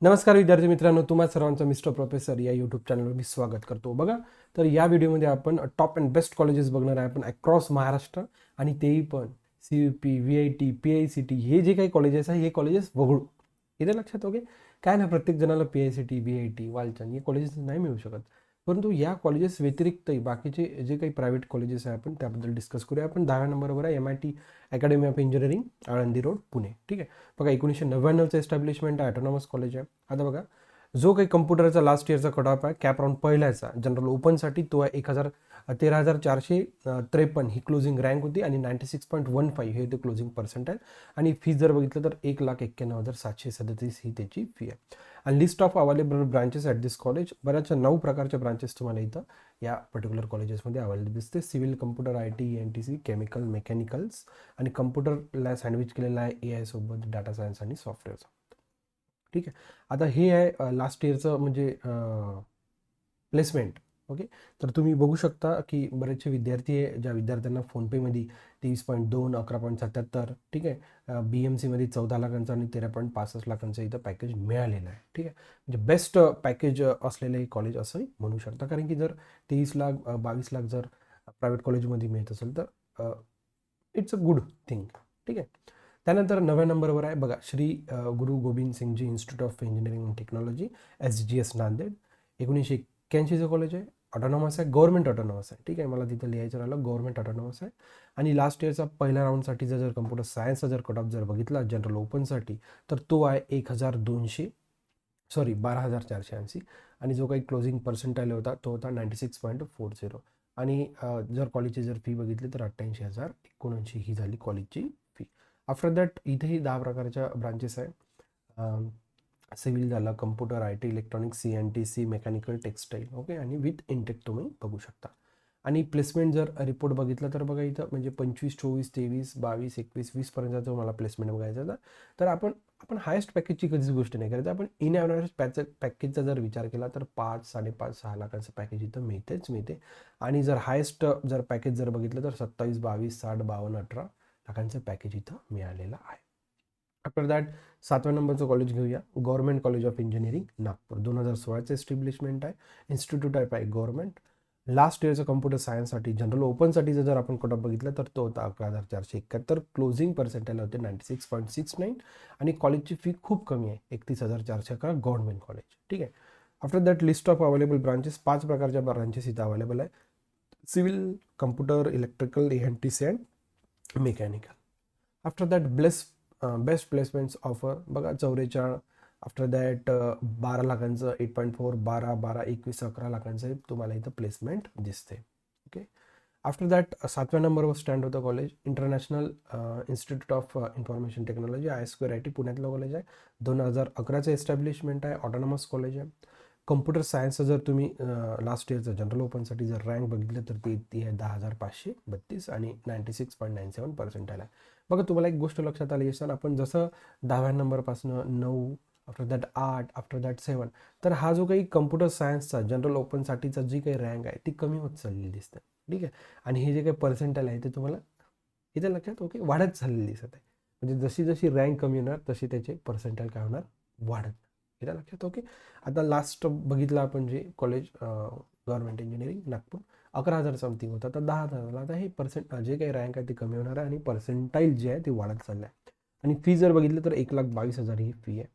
नमस्कार विद्यार्थी मित्रांनो, तुम्हा सर्वांचं मिस्टर प्रोफेसर या यूट्यूब चॅनलवर मी स्वागत करतो. बघा, तर या व्हिडिओमध्ये आपण टॉप अँड बेस्ट कॉलेजेस बघणार आहे आपण अक्रॉस महाराष्ट्र, आणि तेही पण CUP, VIT, PICT हे जे काही कॉलेजेस आहे हे कॉलेजेस वगळू. इथे लक्षात ओके. काय ना, प्रत्येक जणाला PICT, VIT, वालचंद हे कॉलेजेस नाही मिळू शकत, परंतु या कॉलेजेस व्यतिरिक्तही बाकीचे जे काही प्रायव्हेट कॉलेजेस आहे आपण त्याबद्दल डिस्कस करूया. आपण 10व्या नंबरवर आहे MIT academy of engineering, Alandi road, Pune. ठीक आहे. बघा, 1999चं एस्टॅब्लिशमेंट आहे, ऑटोनॉमस कॉलेज आहे. आता बघा, जो काही कम्प्युटरचा लास्ट इयरचा कट ऑफ आहे कॅप राऊंड पहिल्याचा जनरल ओपनसाठी तो आहे 13,453 ही क्लोजिंग रँक होती, आणि 96.15 हे ते क्लोजिंग पर्सेंट आहे. आणि फीज जर बघितलं तर 1,91,737 ही त्याची फी आहे. आणि list of available branches at this college, बऱ्याचशा 9 प्रकारच्या ब्रांचेस तुम्हाला इथं या पर्टिक्युलर कॉलेजेसमध्ये अवेलेबल दिसते. Civil, computer, IT, ENTC, chemical, mechanicals, आणि कम्प्युटरला सँडविच केलेला आहे AI सोबत डाटा सायन्स आणि सॉफ्टवेअरचा. ठीक आहे. आता हे आहे लास्ट इयरचं म्हणजे प्लेसमेंट. ओके. तर तुम्ही बघू शकता की बरेचसे विद्यार्थी आहे, ज्या विद्यार्थ्यांना फोनपेमध्ये 23.2, 11.77, ठीक आहे, BMCमध्ये 14 लाखांचं आणि 13.65 लाखांचं इथं पॅकेज मिळालेलं आहे. ठीक आहे. म्हणजे बेस्ट पॅकेज असलेलं हे कॉलेज असंही म्हणू शकता, कारण की जर 23 लाख 22 लाख जर प्रायव्हेट कॉलेजमध्ये मिळत असेल तर इट्स अ गुड थिंग. ठीक आहे. त्यानंतर 9व्या नंबरवर आहे बघा, Shri Guru Gobind Singhji institute of engineering and technology, SGS Nanded. 1981चं कॉलेज आहे, ऑटोनॉमस आहे, गव्हर्नमेंट ऑटोनॉमस आहे. ठीक आहे, मला तिथं लिहायचं राहिलं, गव्हर्नमेंट ऑटोनॉमस आहे. आणि लास्ट इयरचा पहिल्या राऊंडसाठीचा जर कम्प्युटर सायन्सचा जर कट ऑफ जर बघितला जनरल ओपनसाठी, तर तो आहे 12,480. आणि जो काही क्लोजिंग पर्सेंटाईल होता तो होता 96.40. आणि जर कॉलेजची जर फी बघितली तर 88,079 ही झाली कॉलेजची फी. आफ्टर दॅट इथेही 10 प्रकारच्या ब्रांचेस आहे. सिव्हिल झाला, computer, IT, electronics, CNTC, mechanical, textile. Okay. आणि विथ इनटेक तुम्ही बघू शकता. आणि प्लेसमेंट जर रिपोर्ट बघितला तर बघा, इथं म्हणजे 25, 24, 23, 22, 21, 20पर्यंत मला प्लेसमेंट बघायचा होता. तर आपण आपण हायेस्ट पॅकेजची कधीच गोष्ट नाही करायची. आपण इन ॲव्हरेज पॅकेजचा जर विचार केला तर 5, 5.5, 6 लाखांचं पॅकेज इथं मिळते. आणि जर हायेस्ट जर पॅकेज जर बघितलं तर 27, 22, 60, 52, 18 लाखांचं पॅकेज इथं मिळालेलं आहे. आफ्टर दॅट 7व्या नंबरचं कॉलेज घेऊया, government college of engineering, Nagpur. 2016चं एस्टॅब्लिशमेंट आहे, इन्स्टिट्यूट आहे गव्हर्नमेंट. लास्ट इयरचं कम्प्युटर सायन्ससाठी जनरल ओपनसाठीचं जर आपण कट ऑफ बघितलं तर तो होता 11,471. क्लोजिंग पर्सेंटाईल होते 96.69. आणि कॉलेजची फी खूप कमी आहे, 31,411, गव्हर्नमेंट कॉलेज. ठीक आहे. After that list of available branches, 5 प्रकारच्या ब्रांचेस इथं अवेलेबल आहे. Civil, computer, electrical, ENTC and mechanical. After that best placements offer बघा, 44. आफ्टर दॅट 12 लाखांचं 8.4, 12, 12, 21, 11 लाखांचं तुम्हाला इथं प्लेसमेंट दिसते. ओके. आफ्टर दॅट 7व्या नंबरवर स्टँड होतं college, international institute of information technology, ISQR IT, पुण्यातलं कॉलेज आहे. 2011चं एस्टॅब्लिशमेंट आहे, ऑटोनॉमस कॉलेज आहे. कम्प्युटर सायन्सचं जर तुम्ही लास्ट इयरचं जनरल ओपनसाठी जर रँक बघितलं तर ती आहे 10,532 आणि 96.97% आहे. बघा, तुम्हाला एक गोष्ट लक्षात आली असेल, आपण जसं 10व्या नंबरपासून 9, आफ्टर दॅट 8, आफ्टर दॅट 7, तर हा जो काही कम्प्युटर सायन्सचा जनरल ओपनसाठीचा जी काही रँक आहे ती कमी होत चाललेली दिसते. ठीक आहे. आणि हे जे काही पर्सेंटाईल आहे ते तुम्हाला इथे लक्षात ओके वाढत चाललेली दिसत आहे. म्हणजे जशी जशी रँक कमी होणार तशी त्याचे पर्सेंटाईल काय होणार, वाढत. इथे लक्षात ओके. आता लास्ट बघितलं आपण जे college government engineering Nagpur, 11,000 something होता, तर 10,000. आता हे जे काही रँक आहे ते कमी होणार आहे, आणि पर्सेंटाईल जे आहे ते वाढत चाललं आहे. आणि फी जर बघितलं तर 1,22,000 ही फी आहे.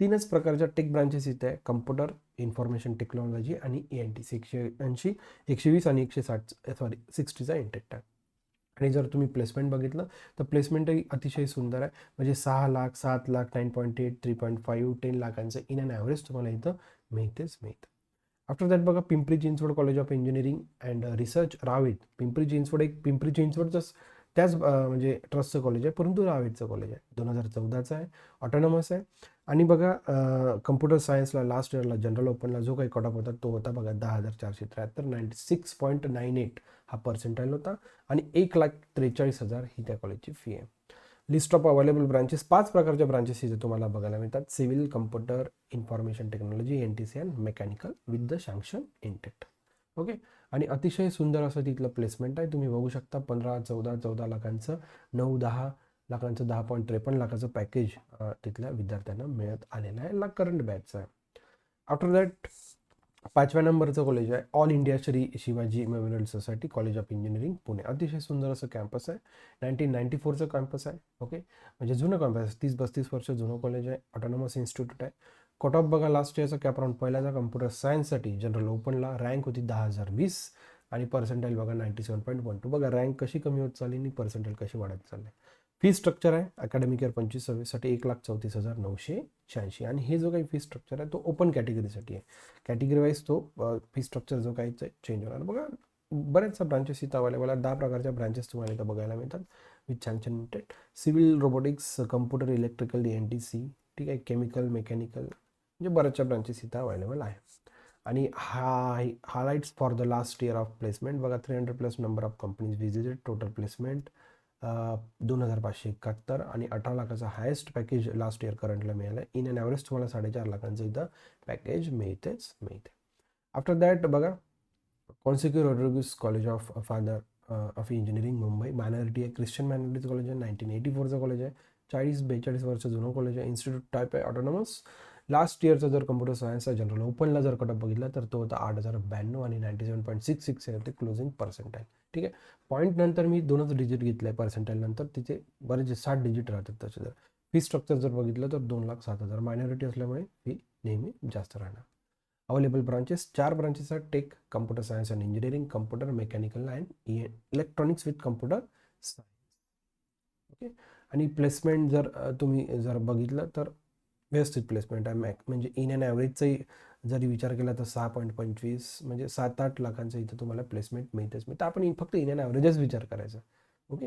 3च प्रकारच्या टेक ब्रांचेस इथे आहे, कम्प्युटर, इन्फॉर्मेशन टेक्नॉलॉजी आणि ENTC. 180, 120 आणि 60चा इंटेक आहे. आणि जर तुम्ही प्लेसमेंट बघितलं तर प्लेसमेंटही अतिशय सुंदर आहे, म्हणजे 6 लाख, 7 लाख, 9.8, 3.5, 10 लाखांचं इन अँड ॲव्हरेज तुम्हाला इथं मिळतं. आफ्टर दॅट बघा, Pimpri Chinchwad college of engineering and research, Ravet. Pimpri चिंचवडचं त्याच म्हणजे ट्रस्टचं कॉलेज आहे, परंतु रावेतचं कॉलेज आहे. 2014चं आहे, ऑटोनॉमस आहे. आणि बघा, कम्प्युटर सायन्सला लास्ट इयरला जनरल ओपनला जो काही कट ऑफ होता तो होता बघा 10,473, 96.98 हा पर्सेंटाईल होता. आणि 1,43,000 ही त्या कॉलेजची फी आहे. लिस्ट ऑफ अवेलेबल ब्रांचेस, 5 प्रकारच्या ब्रांचेस इथे तुम्हाला बघायला मिळतात, civil, computer, information technology, ENTC and mechanical with the sanction intact. Okay. आणि अतिशय सुंदर असं तिथलं प्लेसमेंट आहे, तुम्ही बघू शकता. 15, 14 लाखांचं, 9, 10, लाखांचं 10.53 लाखाचं पॅकेज तिथल्या विद्यार्थ्यांना मिळत आलेलं आहे, करंट बॅचचं आहे. आफ्टर दॅट 5व्या नंबरचं कॉलेज आहे all India Shri Shivaji memorial society college of engineering Pune. अतिशय सुंदर असं कॅम्पस आहे. 1994चं कॅम्पस आहे. ओके, म्हणजे जुनं कॅम्पस आहे, 30-32 वर्ष जुनं कॉलेज आहे. ऑटोनॉमस इन्स्टिट्यूट आहे. कट ऑफ बघा लास्ट इयरचा कॅपराऊंड पहिल्याचा कम्प्युटर सायन्ससाठी जनरल ओपनला रँक होती 10,020 आणि पर्सेंटाईल बघा 97.12. बघा रँक कशी कमी होत चालली आणि पर्सेंटाईल कशी वाढत चालली. फी स्ट्रक्चर आहे अकॅडमिक इयर 25-26साठी 1,34,986 आणि हे जो काही फी स्ट्रक्चर आहे तो ओपन कॅटेगरीसाठी आहे. कॅटेगरी वाईज तो फी स्ट्रक्चर जो काही चेंज होणार. बघा बऱ्याचशा ब्रांचेस इथं अवेलेबल आहेत. 10 प्रकारच्या ब्रांचेस तुम्हाला इथं बघायला मिळतात विथ छान छान civil, robotics, computer, electrical, ENTC, ठीक आहे, केमिकल, मेकॅनिकल, म्हणजे बऱ्याचशा ब्रांचेस इथं अवेलेबल आहे. आणि highlights for the last year of placement बघा 300+ number of companies visited, total placement 2,571 आणि 18 लाखाचा हायेस्ट पॅकेज लास्ट इयर करंटला मिळालं. इन अँड ॲव्हरेज तुम्हाला 4.5 लाखांचं इथं पॅकेज मिळते. आफ्टर दॅट बघा Conceicao Rodrigues college of father of engineering Mumbai, minority आहे, ख्रिश्चन मायनॉरिटीचं कॉलेज आहे. 1984चं कॉलेज आहे. 40-42 वर्ष जुनं कॉलेज आहे. इन्स्टिट्यूट टाईप आहे ऑटोनॉमस. लास्ट इयरचा जर कम्प्युटर सायन्सचा जनरल ओपनला जर कटअप बघितला तर तो होता 8,092 आणि 97.66 आहे ते क्लोजिंग पर्सेंटाईल. ठीक आहे, पॉईंट नंतर मी 2च डिजिट घेतले पर्सेंटाईल नंतर, तिथे बरेच 60 डिजिट राहतात. त्याचे जर फी स्ट्रक्चर जर बघितलं तर 2,07,000. मायनॉरिटी असल्यामुळे फी नेहमी जास्त राहणार. अवेलेबल ब्रांचेस 4 ब्रांचेस आहेत. Tech, computer science and engineering, computer, mechanical and electronics with computer science. Okay, आणि प्लेसमेंट जर तुम्ही जर बघितलं तर व्यवस्थित प्लेसमेंट आहे. म्हणजे इन अँड ॲव्हरेजचाही जरी विचार केला तर 6.25 म्हणजे 7-8 लाखांचं इथं तुम्हाला प्लेसमेंट मिळतेच मिळतं. आपण फक्त इन अँड ॲव्हरेजच विचार करायचा. ओके,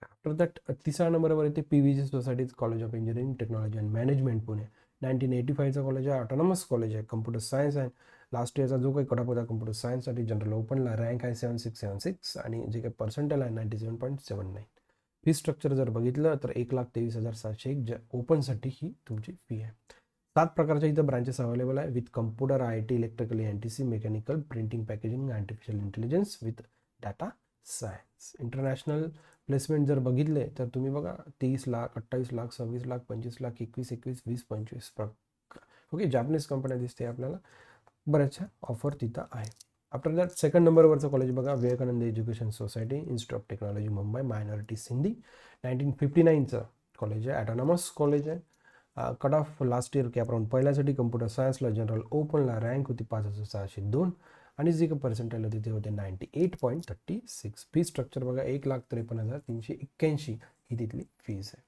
आफ्टर दॅट 3रा नंबरवर येते PVG society college of engineering technology and management Pune. 1985चं कॉलेज आहे. ऑटोनॉमस कॉलेज आहे. कम्प्युटर सायन्स आहे. लास्ट इयरचा जो काही कटअप होता कम्प्युटर सायन्ससाठी जनरल ओपनला रँक आहे 7676 आणि जे काही पर्सेंटेल आहे 97.79. फी स्ट्रक्चर जर बघितलं तर 1,23,701 ज्या ओपनसाठी ही तुमची फी आहे. 7 प्रकारच्या इथं ब्रांचेस अवेलेबल आहे with computer, IT, electrical, ENTC, mechanical, printing, packaging, artificial intelligence with data science. International placement जर बघितले तर तुम्ही बघा 30 लाख, 28 लाख, 26 लाख, 25 लाख, 21, 20, 25. ओके, जापनीज कंपन्या दिसते आपल्याला. बऱ्याचशा ऑफर तिथं आहे. आफ्टर दॅट सेकंड नंबरवरचं कॉलेज बघा Vivekanand education society institute of technology Mumbai, minority Sindhi. 1959चं कॉलेज आहे. ॲटोनॉमस कॉलेज आहे. Cut of last year CAP round पहिल्यासाठी कम्प्युटर सायन्सला जनरल ओपनला रँक होती 5,602 आणि जी काही पर्सेंटाईल होती ते होते 98.36. फी स्ट्रक्चर बघा 1,53,381 ही तिथली फीज आहे.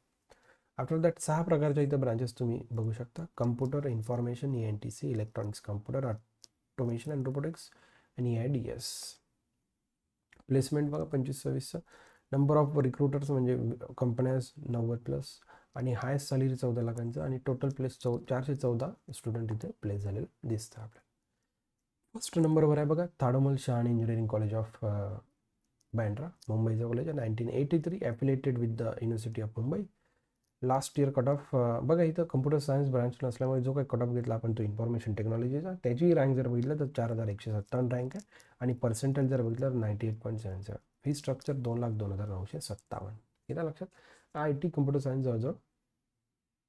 आफ्टर दॅट 6 प्रकारच्या इथं ब्रांचेस तुम्ही बघू शकता. Computer, information, ENTC, electronics, computer, automation and robotics आणि EIDS. प्लेसमेंट बघा 25-26चं. नंबर ऑफ रिक्रुटर्स म्हणजे कंपन्याज 90+ आणि हायस्ट सॅलरी 14 लाखांचं आणि टोटल प्लेस 414 स्टुडंट इथे प्लेस झालेलं दिसतं आपल्याला. फर्स्ट नंबरवर आहे बघा Thadomal Shah engineering college of Bandra, मुंबईचं कॉलेज आहे. 1983 affiliated with the university of Mumbai. Last year cut off बघा इथं कम्प्युटर सायन्स ब्रांच नसल्यामुळे जो काही कट ऑफ घेतला आपण तो इन्फॉर्मेशन टेक्नॉलॉजीचा, त्याची रँक जर बघितलं तर 4,157 रँक आहे आणि पर्सेंटेज जर बघितलं तर 98.77. Fee structure 2,02,957. येतं लक्षात. IT, कम्प्युटर सायन्स जवळजवळ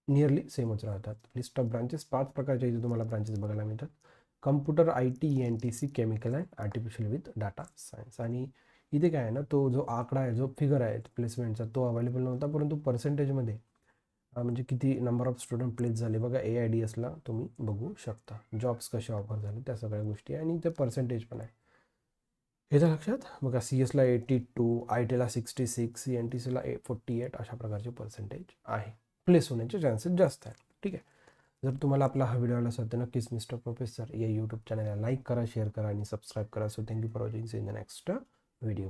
नियरली सेमच राहतात. लिस्ट ऑफ ब्रांचेस 5 प्रकारच्या इथे तुम्हाला ब्रांचेस बघायला मिळतात. Computer, IT, ENTC, chemical and artificial with data science. आणि इथे काय आहे ना, तो जो आकडा आहे, जो फिगर आहे प्लेसमेंटचा तो अवेलेबल नव्हता, परंतु पर्सेंटेजमध्ये म्हणजे किती नंबर ऑफ स्टुडंट प्लेस झाले बघा AIDSला तुम्ही बघू शकता. जॉब्स कसे ऑफर झाले त्या सगळ्या गोष्टी आणि ते पर्सेंटेज पण आहे. ह्याच्या लक्षात बघा CS ला 82, IT ला 66, ENTCला 48 अशा प्रकारचे पर्सेंटेज आहे. प्लेस होण्याचे चान्सेस जास्त आहेत. ठीक आहे, जर तुम्हाला आपला हा व्हिडिओ आवडला असेल तर नक्कीच मिस्टर प्रोफेसर या यूट्यूब चॅनलला लाईक करा, शेअर करा आणि सबस्क्राईब करा. So thank you for watching. See in the next video.